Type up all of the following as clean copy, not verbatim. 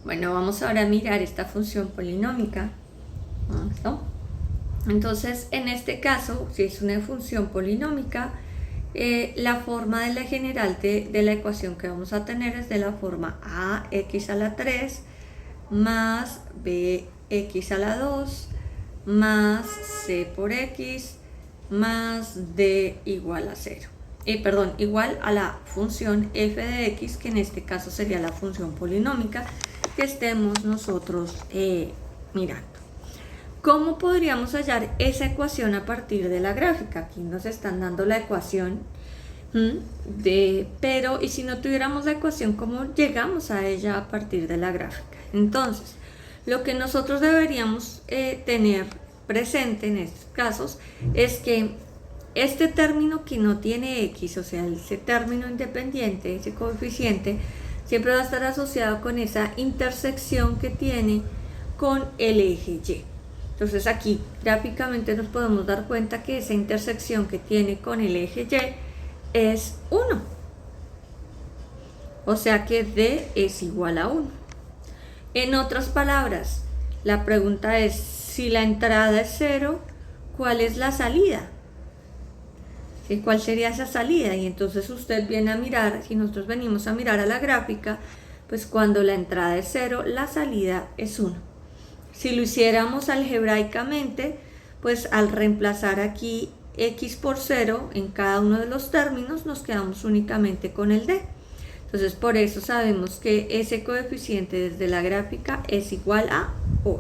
Bueno, vamos ahora a mirar esta función polinómica. ¿Listo? Entonces, en este caso, si es una función polinómica, la forma de la general de la ecuación que vamos a tener es de la forma ax a la 3 más bx a la 2 más c por x más d igual a 0. Perdón, igual a la función f de x, que en este caso sería la función polinómica que estemos nosotros mirando. ¿Cómo podríamos hallar esa ecuación a partir de la gráfica? Aquí nos están dando la ecuación, pero ¿y si no tuviéramos la ecuación, cómo llegamos a ella a partir de la gráfica? Entonces, lo que nosotros deberíamos tener presente en estos casos es que este término que no tiene x, o sea, ese término independiente, ese coeficiente, siempre va a estar asociado con esa intersección que tiene con el eje y. Entonces aquí gráficamente nos podemos dar cuenta que esa intersección que tiene con el eje y es 1. O sea que d es igual a 1. En otras palabras, la pregunta es, si la entrada es 0, ¿cuál es la salida? ¿Cuál sería esa salida? Y entonces usted viene a mirar, si nosotros venimos a mirar a la gráfica, pues cuando la entrada es 0, la salida es 1. Si lo hiciéramos algebraicamente, pues al reemplazar aquí x por 0 en cada uno de los términos, nos quedamos únicamente con el d. Entonces por eso sabemos que ese coeficiente desde la gráfica es igual a 1.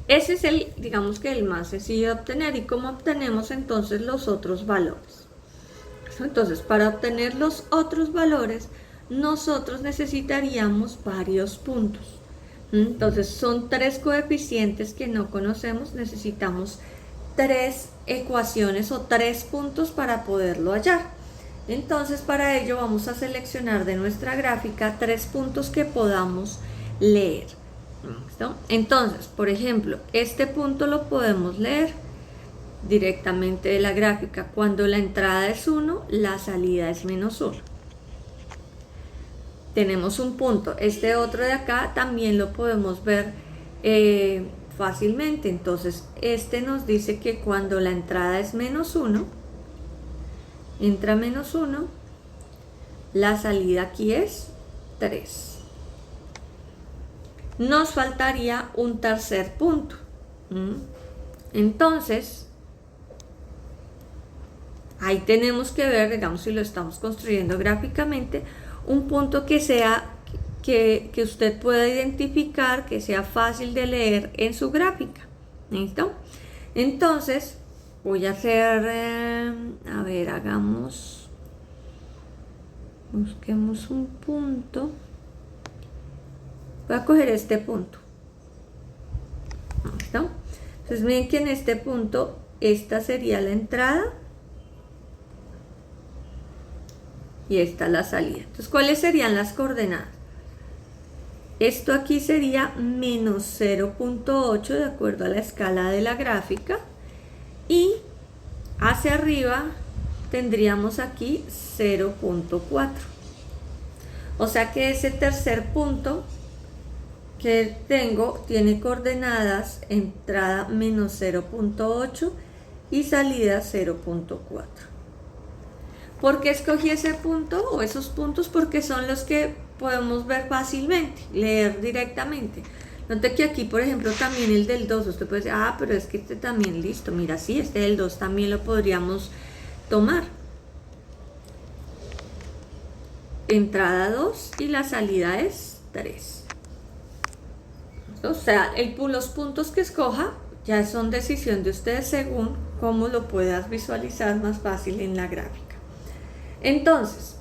Ese es digamos que el más sencillo de obtener. ¿Y cómo obtenemos entonces los otros valores? Entonces, para obtener los otros valores, nosotros necesitaríamos varios puntos. Entonces, son 3 coeficientes que no conocemos, necesitamos 3 ecuaciones o 3 puntos para poderlo hallar. Entonces, para ello vamos a seleccionar de nuestra gráfica 3 puntos que podamos leer. ¿Listo? Entonces, por ejemplo, este punto lo podemos leer directamente de la gráfica. Cuando la entrada es 1, la salida es menos 1. Tenemos un punto. Este otro de acá también lo podemos ver fácilmente. Entonces, este nos dice que cuando la entrada es menos 1, entra menos 1, la salida aquí es 3. Nos faltaría un tercer punto. Entonces, ahí tenemos que ver, digamos, si lo estamos construyendo gráficamente, un punto que sea que usted pueda identificar, que sea fácil de leer en su gráfica. ¿Listo? Entonces, voy a hacer, a ver, busquemos un punto. Voy a coger este punto. ¿Listo? Entonces miren que en este punto, esta sería la entrada y esta la salida. Entonces, ¿cuáles serían las coordenadas? Esto aquí sería menos 0.8 de acuerdo a la escala de la gráfica, y hacia arriba tendríamos aquí 0.4. O sea que ese tercer punto que tengo tiene coordenadas entrada menos 0.8 y salida 0.4. ¿Por qué escogí ese punto o esos puntos? Porque son los que podemos ver fácilmente, leer directamente. Note que aquí, por ejemplo, también el del 2, usted puede decir, pero es que este también, listo, mira, sí, este del 2 también lo podríamos tomar. Entrada 2 y la salida es 3. O sea, los puntos que escoja ya son decisión de ustedes según cómo lo puedas visualizar más fácil en la gráfica. Entonces,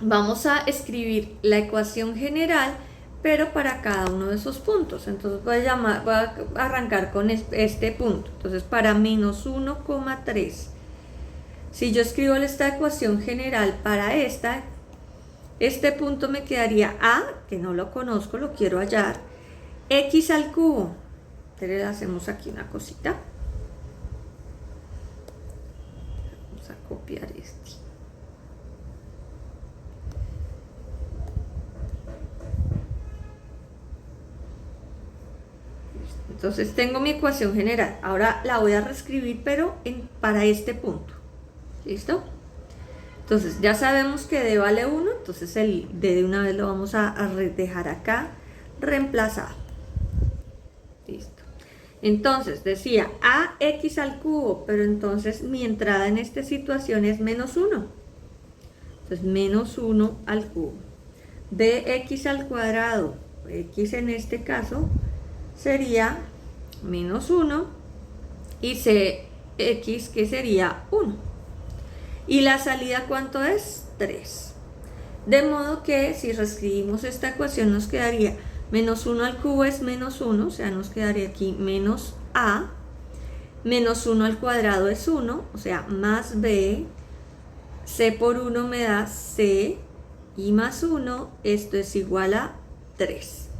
vamos a escribir la ecuación general, pero para cada uno de esos puntos. Entonces voy a arrancar con este punto. Entonces, para menos 1,3, si yo escribo esta ecuación general para este punto me quedaría a, que no lo conozco, lo quiero hallar, x al cubo. Entonces hacemos aquí una cosita. Vamos a copiar este. Entonces tengo mi ecuación general. Ahora la voy a reescribir, pero para este punto. ¿Listo? Entonces ya sabemos que D vale 1, entonces el D de una vez lo vamos a dejar acá reemplazado. Listo. Entonces decía AX al cubo, pero entonces mi entrada en esta situación es menos 1. Entonces menos 1 al cubo. Dx al cuadrado, X en este caso, sería menos 1 y Cx que sería 1. ¿Y la salida cuánto es? 3. De modo que si reescribimos esta ecuación nos quedaría menos 1 al cubo es menos 1, o sea, nos quedaría aquí menos A, menos 1 al cuadrado es 1, o sea, más B, C por 1 me da C, y más 1, esto es igual a 3.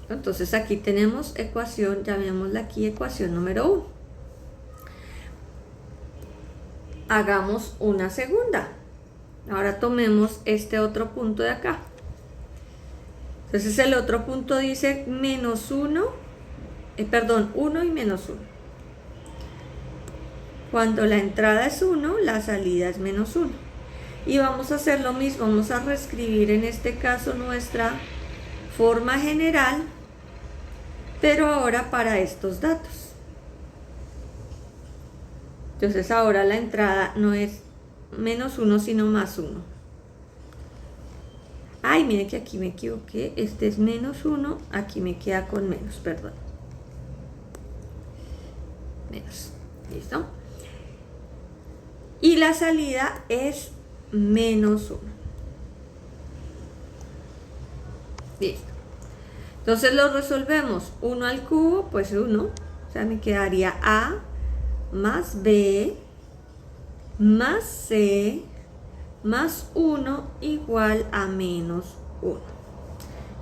Entonces aquí tenemos ecuación, llamémosla aquí ecuación número 1. Hagamos una segunda. Ahora tomemos este otro punto de acá. Entonces el otro punto dice menos 1, 1 y menos 1. Cuando la entrada es 1, la salida es menos 1. Y vamos a hacer lo mismo, vamos a reescribir en este caso nuestra forma general, pero ahora para estos datos. Entonces ahora la entrada no es menos 1, sino más 1. Ay, miren que aquí me equivoqué, este es menos 1, aquí me queda con menos, perdón. Menos, ¿listo? Y la salida es menos 1. Listo. Entonces lo resolvemos. 1 al cubo, pues 1. O sea, me quedaría A más B más C más 1 igual a menos 1.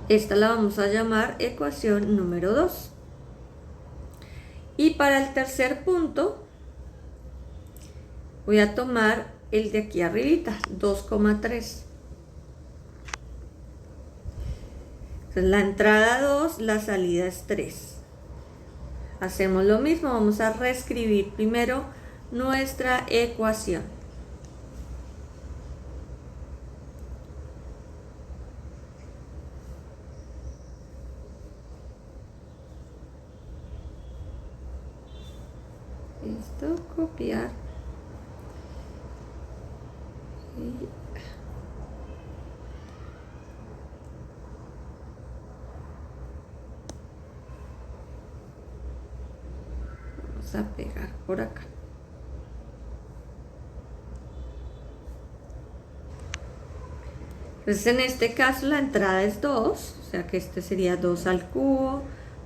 Esta la vamos a llamar ecuación número 2. Y para el tercer punto, voy a tomar el de aquí arribita, 2,3. Entonces la entrada 2, la salida es 3. Hacemos lo mismo, vamos a reescribir primero nuestra ecuación. Listo, copiar. Vamos a pegar por acá. Entonces en este caso la entrada es 2, o sea que este sería 2 al cubo,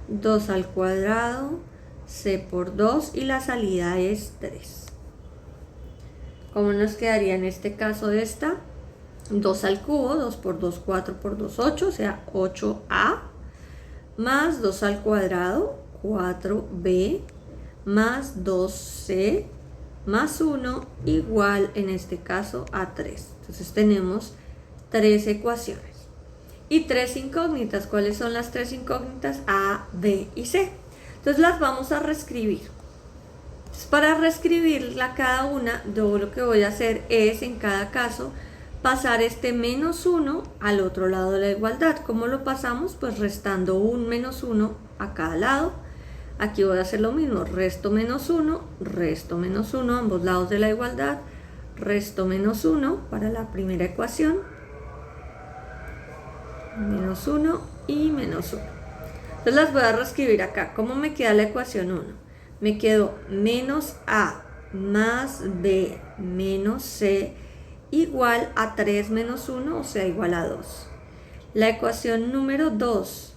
2 al cuadrado, C por 2 y la salida es 3. ¿Cómo nos quedaría en este caso esta? 2 al cubo, 2 por 2, 4 por 2, 8, o sea 8A, más 2 al cuadrado, 4B, más 2C, más 1, igual en este caso a 3. Entonces tenemos 3 ecuaciones. Y 3 incógnitas. ¿Cuáles son las 3 incógnitas? A, B y C. Entonces las vamos a reescribir. Entonces, para reescribirla cada una, yo lo que voy a hacer es en cada caso pasar este menos 1 al otro lado de la igualdad. ¿Cómo lo pasamos? Pues restando un menos 1 a cada lado. Aquí voy a hacer lo mismo, resto menos 1, ambos lados de la igualdad, resto menos 1 para la primera ecuación, menos 1 y menos 1. Entonces las voy a reescribir acá. ¿Cómo me queda la ecuación 1? Me quedó menos A más B menos C igual a 3 menos 1, o sea, igual a 2. La ecuación número 2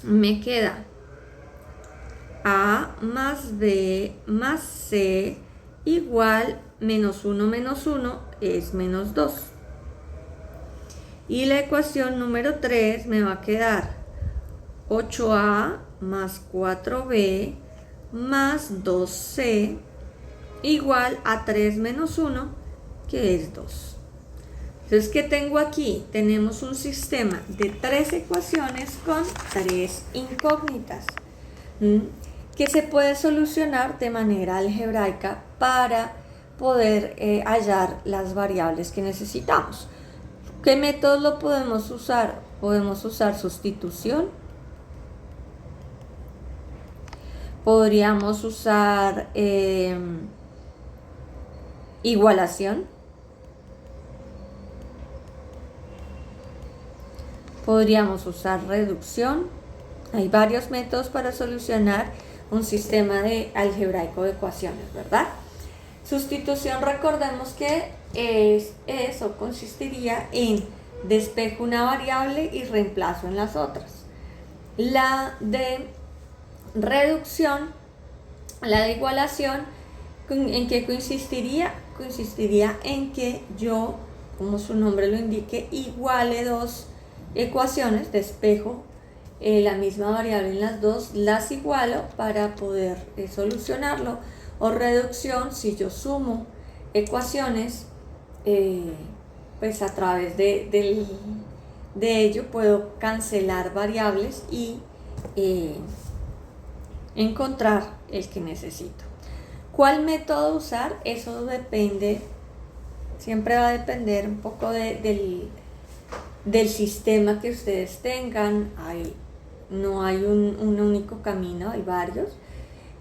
me queda A más B más C igual menos 1 es menos 2. Y la ecuación número 3 me va a quedar 8A más 4B más 2C igual a 3 menos 1, que es 2. Entonces, ¿qué tengo aquí? Tenemos un sistema de 3 ecuaciones con 3 incógnitas, que se puede solucionar de manera algebraica para poder hallar las variables que necesitamos. ¿Qué métodos lo podemos usar? Podemos usar sustitución, podríamos usar igualación, podríamos usar reducción. Hay varios métodos para solucionar un sistema de algebraico de ecuaciones, ¿verdad? Sustitución, recordemos que eso consistiría en despejo una variable y reemplazo en las otras. La de reducción, la de igualación, ¿en qué consistiría? Consistiría en que yo, como su nombre lo indique, iguale dos ecuaciones, despejo la misma variable en las dos, las igualo para poder solucionarlo. O reducción, si yo sumo ecuaciones, pues a través de ello puedo cancelar variables y encontrar el que necesito. ¿Cuál método usar? Eso depende, siempre va a depender un poco del sistema que ustedes tengan. No hay un único camino, hay varios.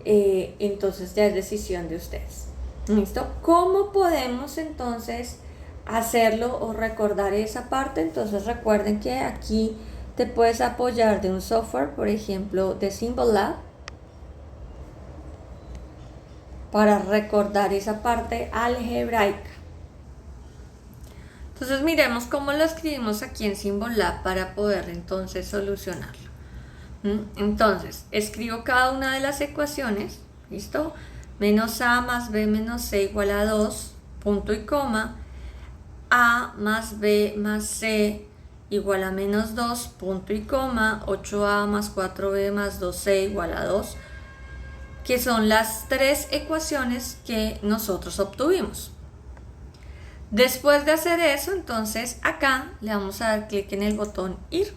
Entonces ya es decisión de ustedes. ¿Listo? ¿Cómo podemos entonces hacerlo o recordar esa parte? Entonces recuerden que aquí te puedes apoyar de un software, por ejemplo de Symbolab, para recordar esa parte algebraica. Entonces miremos cómo lo escribimos aquí en Symbolab para poder entonces solucionarlo. Entonces, escribo cada una de las ecuaciones, ¿listo? Menos a más b menos c igual a 2, punto y coma. A más b más c igual a menos 2, punto y coma. 8a más 4b más 2c igual a 2, que son las 3 ecuaciones que nosotros obtuvimos. Después de hacer eso, entonces acá le vamos a dar clic en el botón ir.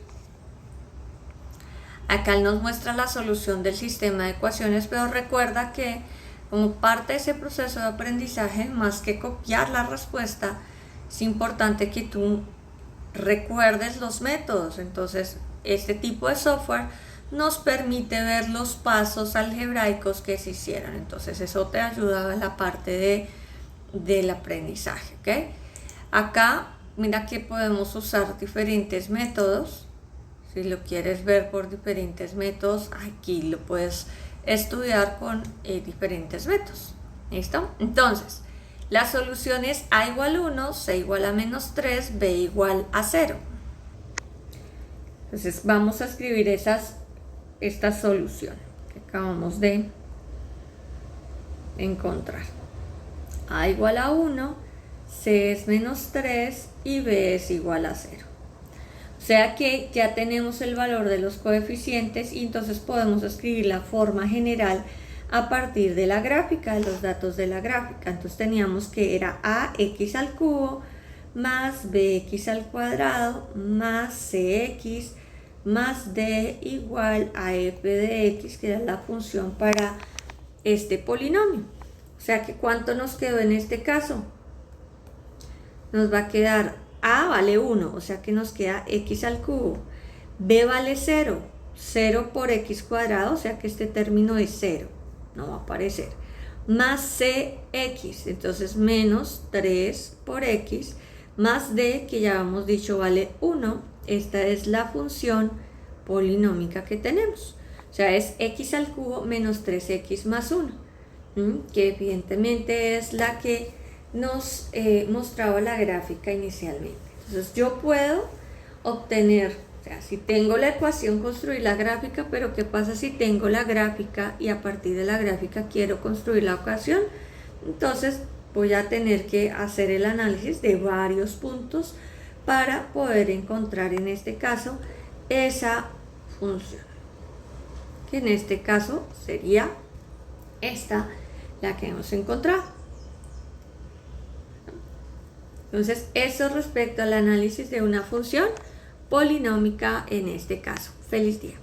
Acá él nos muestra la solución del sistema de ecuaciones, pero recuerda que como parte de ese proceso de aprendizaje, más que copiar la respuesta, es importante que tú recuerdes los métodos. Entonces, este tipo de software nos permite ver los pasos algebraicos que se hicieron. Entonces, eso te ayuda en la parte del aprendizaje, ¿ok? Acá, mira que podemos usar diferentes métodos. Si lo quieres ver por diferentes métodos, aquí lo puedes estudiar con diferentes métodos. ¿Listo? Entonces, la solución es a igual a 1, c igual a menos 3, b igual a 0. Entonces, vamos a escribir esta solución que acabamos de encontrar. A igual a 1, c es menos 3 y b es igual a 0. O sea que ya tenemos el valor de los coeficientes y entonces podemos escribir la forma general a partir de la gráfica, de los datos de la gráfica. Entonces teníamos que era ax al cubo más bx al cuadrado más cx más d igual a f de x, que era la función para este polinomio. O sea que ¿cuánto nos quedó en este caso? Nos va a quedar a vale 1, o sea que nos queda x al cubo. B vale 0, 0 por x cuadrado, o sea que este término es 0, no va a aparecer. Más cx, entonces menos 3 por x, más d, que ya hemos dicho vale 1. Esta es la función polinómica que tenemos. O sea, es x al cubo menos 3x más 1, que evidentemente es la que nos mostraba la gráfica inicialmente. Entonces yo puedo obtener, o sea, si tengo la ecuación, construir la gráfica, pero ¿qué pasa si tengo la gráfica y a partir de la gráfica quiero construir la ecuación? Entonces voy a tener que hacer el análisis de varios puntos para poder encontrar en este caso esa función, que en este caso sería esta la que hemos encontrado. Entonces, eso respecto al análisis de una función polinómica en este caso. Feliz día.